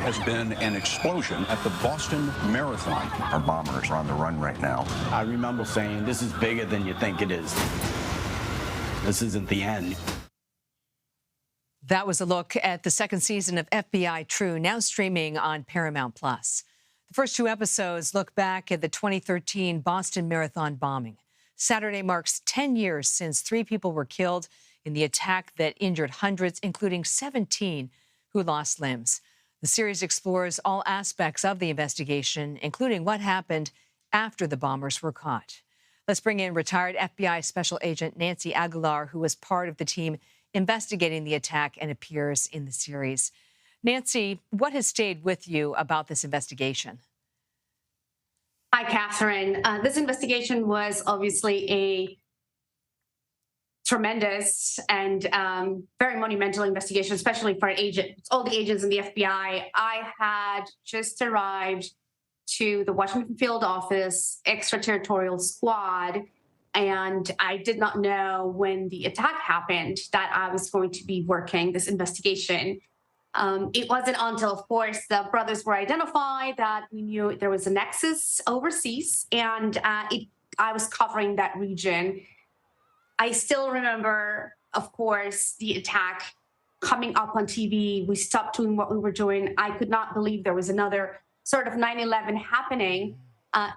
has been an explosion at the Boston Marathon. Our bombers are on the run right now. I remember saying, this is bigger than you think it is. This isn't the end. That was a look at the second season of FBI True, now streaming on Paramount+. The first two episodes look back at the 2013 Boston Marathon bombing. Saturday marks 10 years since 3 people were killed in the attack that injured hundreds, including 17 who lost limbs. The series explores all aspects of the investigation, including what happened after the bombers were caught. Let's bring in retired FBI Special Agent Nancy Aguilar, who was part of the team investigating the attack and appears in the series. Nancy, what has stayed with you about this investigation? Hi, Catherine. This investigation was obviously a tremendous and very monumental investigation, especially for all the agents in the FBI. I had just arrived to the Washington field office extraterritorial squad, and I did not know when the attack happened that I was going to be working this investigation. It wasn't until, of course, the brothers were identified that we knew there was a nexus overseas, and I was covering that region. I still remember, of course, the attack coming up on TV. We stopped doing what we were doing. I could not believe there was another sort of 9/11 happening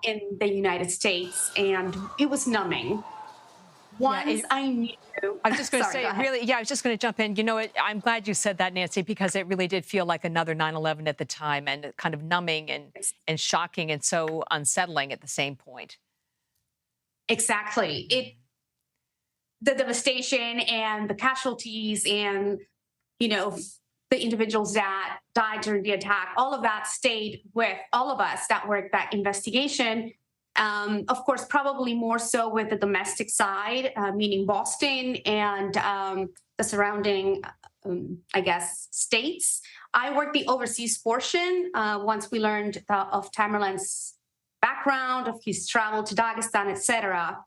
in the United States, and it was numbing. Once I knew. I was just going to say, I was just going to jump in. You know, I'm glad you said that, Nancy, because it really did feel like another 9/11 at the time, and kind of numbing and shocking and so unsettling at the same point. Exactly. The devastation and the casualties and, the individuals that died during the attack, all of that stayed with all of us that worked that investigation. Of course, probably more so with the domestic side, meaning Boston and the surrounding, states. I worked the overseas portion once we learned of Tamerlan's background, of his travel to Dagestan, etc.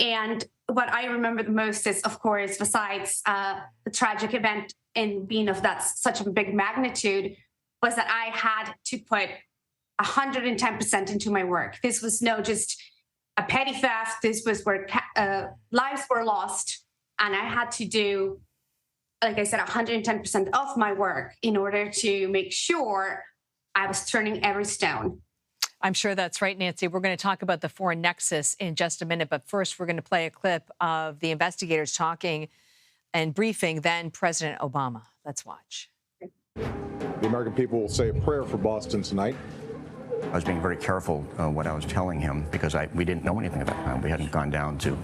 And what I remember the most is, of course, besides the tragic event and being of such a big magnitude, was that I had to put 110% into my work. This was no just a petty theft. This was where lives were lost. And I had to do, like I said, 110% of my work in order to make sure I was turning every stone. I'm sure that's right, Nancy. We're going to talk about the foreign nexus in just a minute. But first, we're going to play a clip of the investigators talking and briefing then President Obama. Let's watch. The American people will say a prayer for Boston tonight. I was being very careful what I was telling him because we didn't know anything at that time. We hadn't gone down to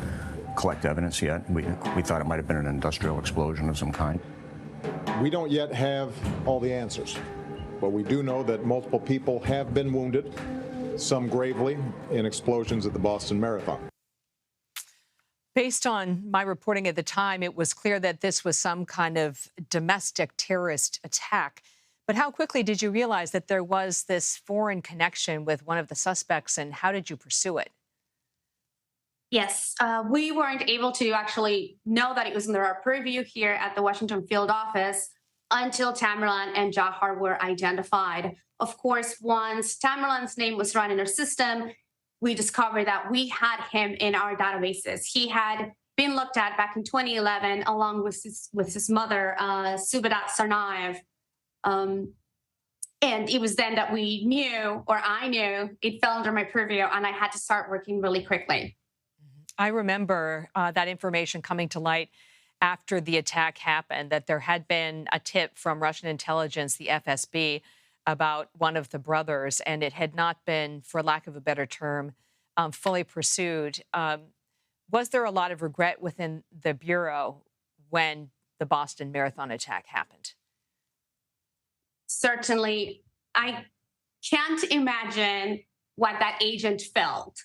collect evidence yet. We thought it might have been an industrial explosion of some kind. We don't yet have all the answers, but we do know that multiple people have been wounded, some gravely, in explosions at the Boston Marathon. Based on my reporting at the time, it was clear that this was some kind of domestic terrorist attack. But how quickly did you realize that there was this foreign connection with one of the suspects, and how did you pursue it? Yes, we weren't able to actually know that it was under our purview here at the Washington field office until Tamerlan and Jahar were identified. Of course, once Tamerlan's name was run in our system, we discovered that we had him in our databases. He had been looked at back in 2011 along with his mother, Subadat Sarnaev. And it was then that we knew, or I knew, it fell under my purview, and I had to start working really quickly. I remember that information coming to light after the attack happened, that there had been a tip from Russian intelligence, the FSB, about one of the brothers, and it had not been, for lack of a better term, fully pursued. Was there a lot of regret within the Bureau when the Boston Marathon attack happened? Certainly. I can't imagine what that agent felt.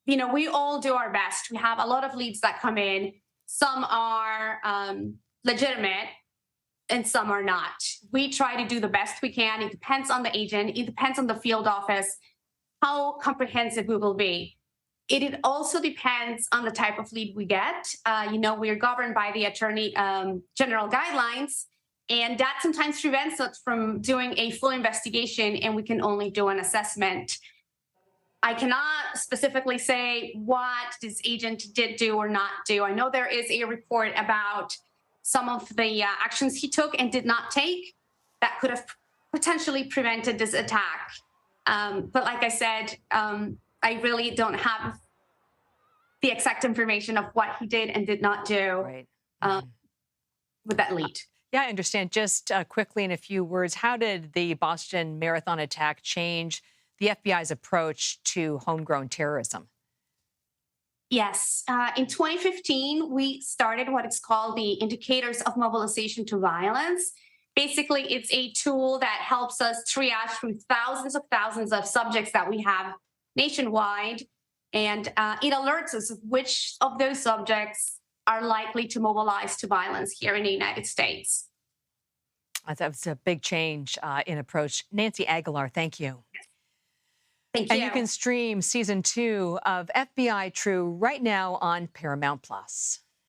We all do our best. We have a lot of leads that come in. Some are legitimate and some are not. We try to do the best we can. It depends on the agent. It depends on the field office, how comprehensive we will be. It also depends on the type of lead we get. We are governed by the Attorney General guidelines. And that sometimes prevents us from doing a full investigation, and we can only do an assessment. I cannot specifically say what this agent did do or not do. I know there is a report about some of the actions he took and did not take that could have potentially prevented this attack. But like I said, I really don't have the exact information of what he did and did not do Right. with that lead. Yeah, I understand. Just quickly in a few words, how did the Boston Marathon attack change the FBI's approach to homegrown terrorism? Yes. In 2015, we started what is called the Indicators of Mobilization to Violence. Basically, it's a tool that helps us triage through thousands of subjects that we have nationwide. And it alerts us of which of those subjects are likely to mobilize to violence here in the United States. That was a big change in approach. Nancy Aguilar, thank you. Thank you. And you can stream season 2 of FBI True right now on Paramount Plus.